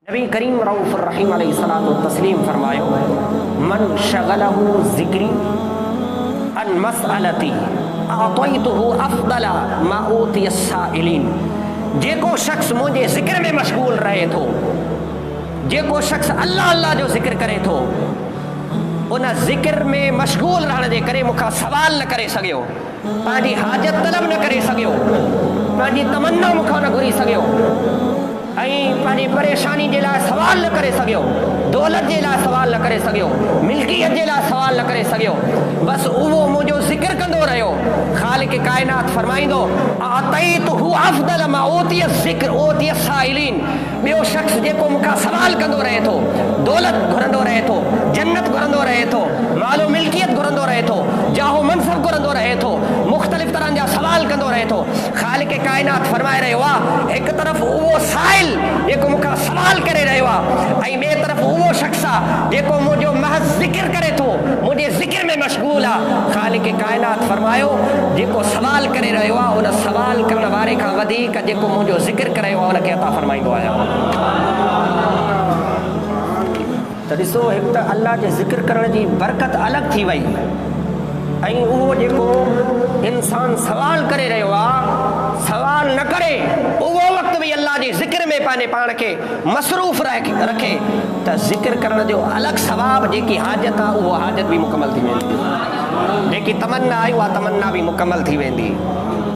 नबी करीम रऊफ़ुर रहीम अलैहिस्सलातु तस्लीम फरमायो, मन शगलहु ज़िक्री अन मसअलती अतयतुहु अफ़दला मा ऊतिय साइलिन। जेको शख्स मुझे ज़िक्र में मशगूल रहे थो, जेको शख्स अल्लाह अल्लाह जो ज़िक्र करे थो, उन ज़िक्र में मशगूल रहण जे करे मूंखां सवाल न करे सघियो, पंहिंजी हाजत तलब न करे सघियो, पंहिंजी तमन्ना मूंखां न घुरी सघियो, पंहिंजी परेशानी जे लाइ सवाल न करे सघियो, दौलत जे लाइ सवाल न करे सघियो, मिल्कियत जे लाइ सवाल न करे सघियो, बसि उहो मुंहिंजो ज़िक्र कंदो रहियो। ख़ालिक़ काइनात फरमाईंदो, अतयतुहु अफ़दल मा ऊतिय ज़िक्र ऊतिय साइलिन। ॿियो शख़्स जेको मूंखां सवाल कंदो रहे थो, दौलत घुरंदो रहे थो, जन्नत घुरंदो रहे थो, मालो मिल्कियत घुरंदो रहे थो, जाहो मनसब घुरंदो रहे थो, मुख़्तलिफ़ तरह जा सवाल कंदो रहे थो। ख़ालिक़ काइनात फरमाए रहियो आहे, हिकु तरफ़ उहो साइल जेको मूंखां सवाल करे रहियो आहे, ऐं ॿिए तरफ़ उहो शख़्स आहे जेको मुंहिंजो महज़ ज़िक्र करे थो, मुंहिंजे ज़िक्र में मशगूल आहे। ख़ालिक़ काइनात फरमायो, जेको सवाल करे रहियो आहे, उन सवाल करण वारे खां वधीक जेको मुंहिंजो ज़िक्र करे रहियो आहे उनखे अता फरमाईंदो आहियां। त ॾिसो, हिकु त अल्लाह जे ज़िक्र करण जी बरकत अलॻि थी वई, ऐं उहो जेको इंसान सवाल करे रहियो आहे, सवाल न करे, उहो वक़्तु बि अल्लाह जे ज़िक्र में पंहिंजे पाण खे मसरूफ़ रखे, त ज़िक्र करण जो अलॻि सवाब, जेकी हाजत आहे उहा हाजत बि मुकमल थी वेंदी, जेकी तमन्ना आहे उहा तमन्ना बि मुकमल थी वेंदी।